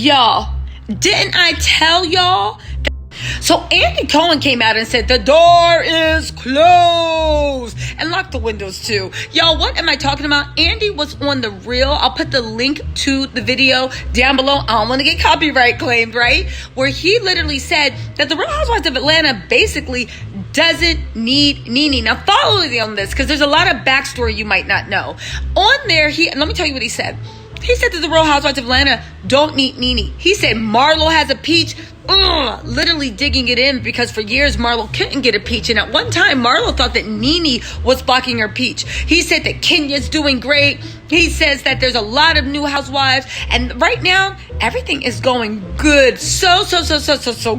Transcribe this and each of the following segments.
Y'all, didn't I tell y'all? So Andy Cohen came out and said the door is closed and locked the windows too. Y'all, what am I talking about? Andy was on The Real. I'll put the link to the video down below. I don't want to get copyright claimed, right? Where he literally said that the Real Housewives of Atlanta basically doesn't need Nene. Now follow me on this because there's a lot of backstory you might not know. On there, let me tell you what he said. He said that the Real Housewives of Atlanta don't need Nene. He said Marlo has a peach. Literally digging it in because for years Marlo couldn't get a peach, and at one time Marlo thought that Nene was blocking her peach. He said that Kenya's doing great. He says that there's a lot of new housewives, and right now everything is going good, so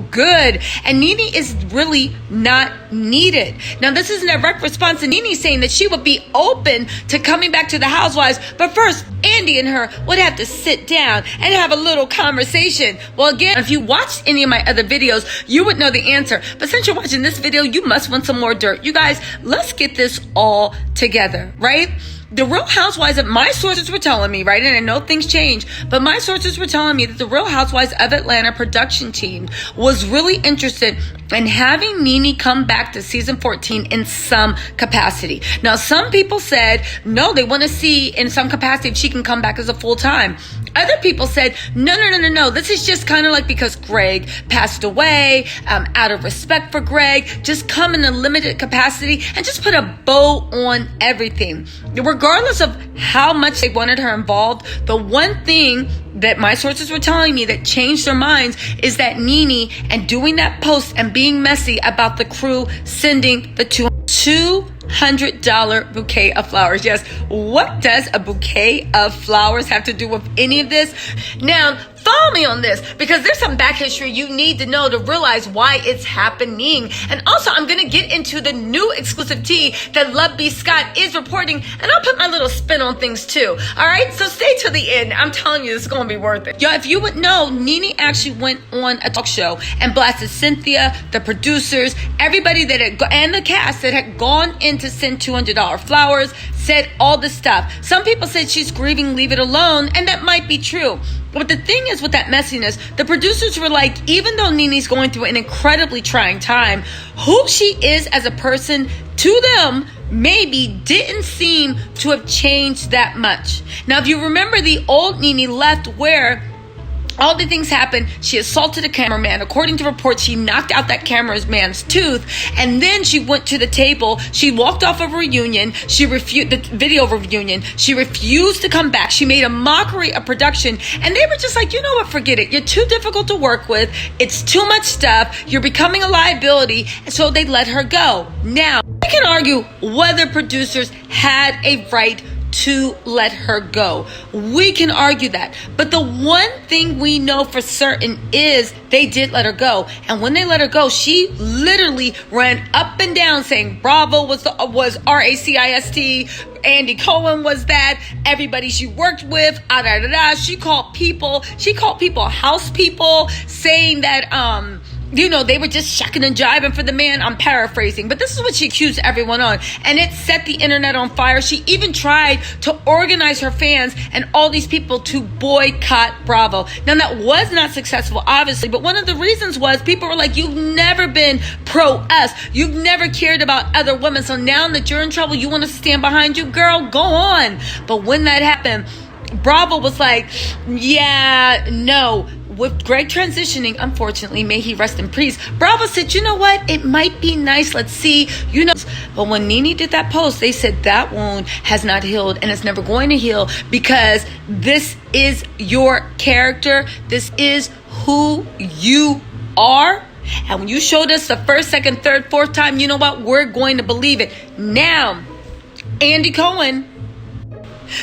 good, and Nene is really not needed. Now this is in direct response to Nene saying that she would be open to coming back to the housewives, but first Andy and her would have to sit down and have a little conversation. Well, again, if you watched any of my other videos, you would know the answer. But since you're watching this video, you must want some more dirt. You guys, let's get this all together, right? The Real Housewives of my sources were telling me, right, and I know things change, but my sources were telling me that the Real Housewives of Atlanta production team was really interested in having Nene come back to season 14 in some capacity. Now, some people said, no, they want to see in some capacity if she can come back as a full-time. Other people said, no. This is just kind of like because Greg passed away, out of respect for Greg, just come in a limited capacity and just put a bow on everything. Regardless of how much they wanted her involved, the one thing that my sources were telling me that changed their minds is that Nene and doing that post and being messy about the crew sending the $200 bouquet of flowers. Yes, what does a bouquet of flowers have to do with any of this? Now, follow me on this because there's some back history you need to know to realize why it's happening. And also, I'm going to get into the new exclusive tea that Love B. Scott is reporting, and I'll put my little spin on things too. All right, so stay to the end. I'm telling you, it's going to be worth it. Y'all, if you would know, Nene actually went on a talk show and blasted Cynthia, the producers, everybody that had and the cast that had gone in to send $200 flowers, said all this stuff. Some people said she's grieving, leave it alone, and that might be true. But the thing is with that messiness, the producers were like, even though Nene's going through an incredibly trying time, who she is as a person to them maybe didn't seem to have changed that much. Now, if you remember, the old Nene left where all the things happened. She assaulted a cameraman. According to reports, she knocked out that cameraman's tooth, and then she went to the table. She walked off of a reunion. She refused the video reunion. She refused to come back. She made a mockery of production, and they were just like, you know what? Forget it. You're too difficult to work with. It's too much stuff. You're becoming a liability, and so they let her go. Now, we can argue whether producers had a right to let her go. We can argue that. But the one thing we know for certain is they did let her go. And when they let her go, she literally ran up and down saying Bravo was RACIST. Andy Cohen was that. Everybody she worked with, She called people house people, saying that they were just shucking and jiving for the man. I'm paraphrasing, but this is what she accused everyone on, and it set the internet on fire. She even tried to organize her fans and all these people to boycott Bravo. Now, that was not successful, obviously, but one of the reasons was people were like, you've never been pro us. You've never cared about other women. So now that you're in trouble, you want us to stand behind you? Girl, go on. But when that happened, Bravo was like, yeah, no. With Greg transitioning, unfortunately, may he rest in peace, Bravo said, you know what? It might be nice. Let's see. But when Nene did that post, they said that wound has not healed and it's never going to heal because this is your character. This is who you are. And when you showed us the first, second, third, fourth time, you know what? We're going to believe it. Now, Andy Cohen.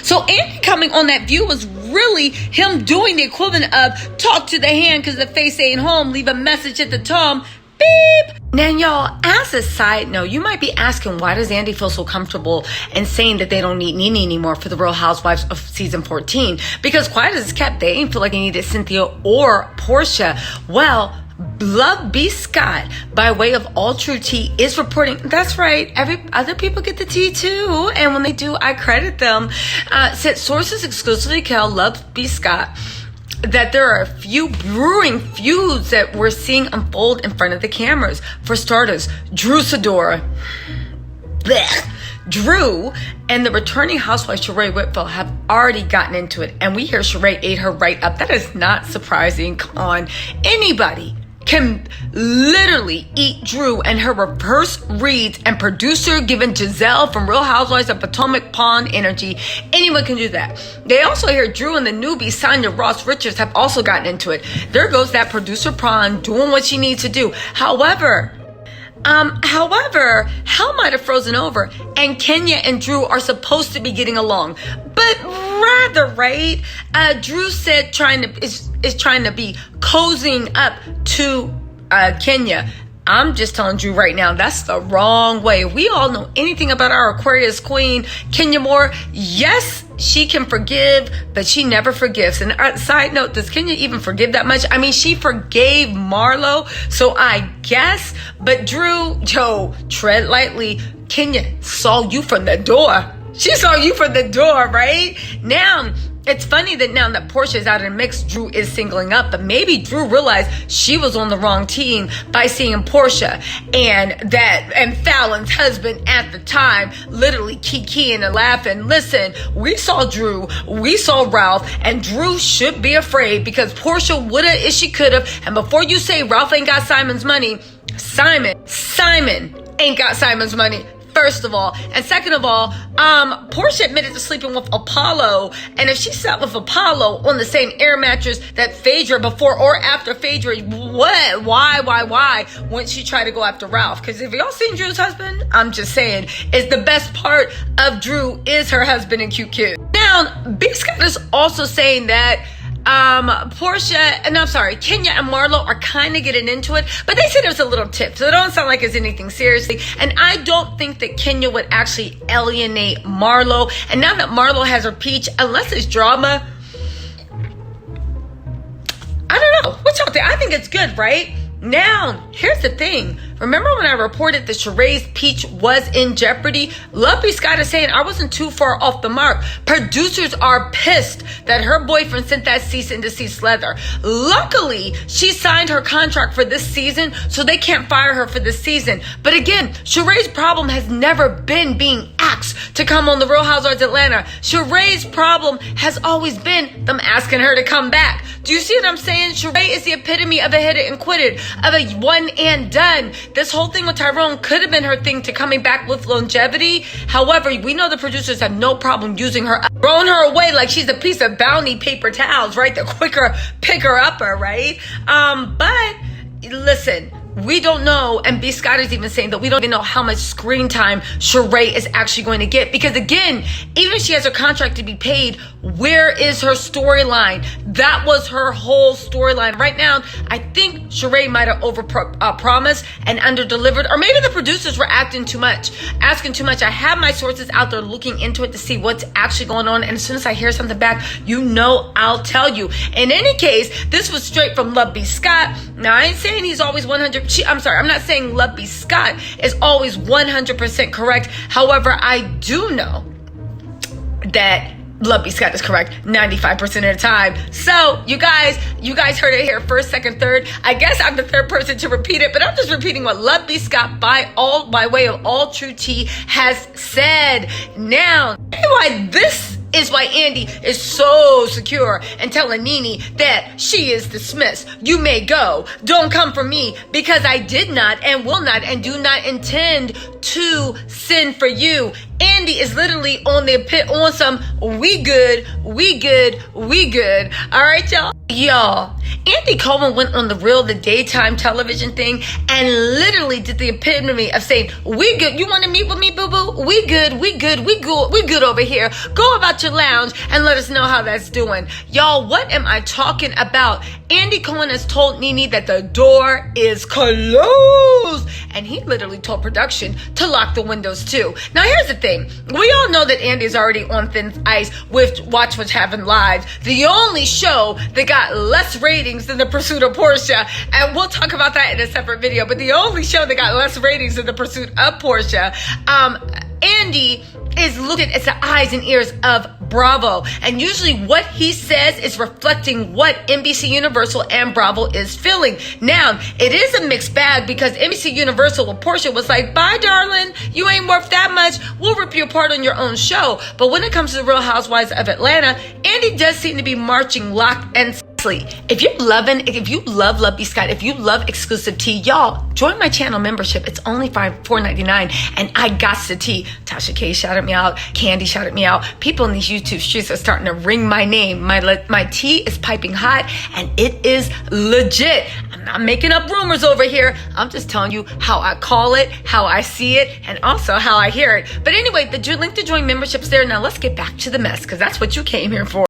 So Andy coming on that view was really him doing the equivalent of talk to the hand because the face ain't home, leave a message at the tom, beep. Now, y'all, as a side note, you might be asking, why does Andy feel so comfortable in saying that they don't need Nene anymore for the Real Housewives of season 14? Because quiet as it's kept, they ain't feel like they needed Cynthia or Portia. Well, Love B. Scott, by way of All True Tea, is reporting. That's right. Other people get the tea too, and when they do, I credit them. Said sources exclusively tell Love B. Scott that there are a few brewing feuds that we're seeing unfold in front of the cameras. For starters, Drew Sidora. Blech. Drew and the returning housewife Sheree Whitfield have already gotten into it, and we hear Sheree ate her right up. That is not surprising. Come on, anybody can literally eat Drew and her reverse reads and producer given Giselle from Real Housewives of Potomac Pond energy. Anyone can do that. They also hear Drew and the newbie Sonia Ross Richards have also gotten into it. There goes that producer Pond doing what she needs to do. However, hell might have frozen over, and Kenya and Drew are supposed to be getting along, but rather, right? Drew said is trying to be cozying up to Kenya. I'm just telling Drew right now, that's the wrong way. If we all know anything about our Aquarius queen, Kenya Moore, yes, she can forgive, but she never forgives. And side note, does Kenya even forgive that much? I mean, she forgave Marlo, so I guess. But Drew, tread lightly. Kenya saw you from the door. She saw you from the door, right? Now, it's funny that now that Portia is out of the mix, Drew is singling up, but maybe Drew realized she was on the wrong team by seeing Portia and Fallon's husband at the time literally kikiing and laughing. Listen, we saw Drew, we saw Ralph, and Drew should be afraid because Portia woulda if she coulda. And before you say Ralph ain't got Simon's money, Simon ain't got Simon's money. First of all, and second of all, Portia admitted to sleeping with Apollo, and if she slept with Apollo on the same air mattress that Phaedra before or after Phaedra, why wouldn't she try to go after Ralph? Because if y'all seen Drew's husband, I'm just saying, is the best part of Drew is her husband and cute kid. Now, B. Scott is also saying that Kenya and Marlo are kind of getting into it, but they said it was a little tip, so it don't sound like it's anything seriously. And I don't think that Kenya would actually alienate Marlo. And now that Marlo has her peach, unless it's drama, I don't know. What y'all think? I think it's good, right? Now, here's the thing. Remember when I reported that Sheree's peach was in jeopardy? Lovely Scott is saying I wasn't too far off the mark. Producers are pissed that her boyfriend sent that cease and desist letter. Luckily, she signed her contract for this season, so they can't fire her for this season. But again, Sheree's problem has never been being asked to come on the Real Housewives of Atlanta. Sheree's problem has always been them asking her to come back. Do you see what I'm saying? Sheree is the epitome of a hit it and quit it, of a one and done. This whole thing with Tyrone could have been her thing to coming back with longevity. However, we know the producers have no problem using her, throwing her away like she's a piece of bounty paper towels, right? The quicker picker-upper, right? But listen, we don't know, and B. Scott is even saying that we don't even know how much screen time Sheree is actually going to get. Because again, even if she has her contract to be paid, where is her storyline? That was her whole storyline. Right now, I think Sheree might have promised and under-delivered, or maybe the producers were asking too much. I have my sources out there looking into it to see what's actually going on, and as soon as I hear something back, I'll tell you. In any case, this was straight from Love B. Scott. Now, I ain't saying he's always 100%. I'm not saying Love B. Scott is always 100% correct. However, I do know that Love B. Scott is correct 95% of the time. So, you guys heard it here first, second, third. I guess I'm the third person to repeat it, but I'm just repeating what Love B. Scott by way of all true tea has said. Now, this is why Andy is so secure and telling Nene that she is dismissed. You may go. Don't come for me, because I did not and will not and do not intend to sin for you. Andy is literally on some we good. All right, y'all. Andy Cohen went on the daytime television thing and literally did the epitome of saying, we good. You want to meet with me, boo-boo? We good over here. Go about your lounge and let us know how that's doing. Y'all, what am I talking about? Andy Cohen has told Nene that the door is closed. And he literally told production to lock the windows too. Now, here's the thing. We all know that Andy is already on thin ice with Watch What's Happening Live, the only show that got less ratings than The Pursuit of Portia. And we'll talk about that in a separate video. But the only show that got less ratings than The Pursuit of Portia. Andy is looking at the eyes and ears of Bravo. And usually what he says is reflecting what NBC Universal and Bravo is feeling. Now, it is a mixed bag because NBC Universal with Portia was like, bye, darling. You ain't worth that much. We'll rip you apart on your own show. But when it comes to the Real Housewives of Atlanta, Andy does seem to be marching lock and if you love Lovey Scott, if you love exclusive tea, y'all, join my channel membership. It's only $4.99, and I got the tea. Tasha K shouted me out. Candy shouted me out. People in these YouTube streets are starting to ring my name. My tea is piping hot, and it is legit. I'm not making up rumors over here. I'm just telling you how I call it, how I see it, and also how I hear it. But anyway, the link to join membership's there. Now let's get back to the mess, because that's what you came here for.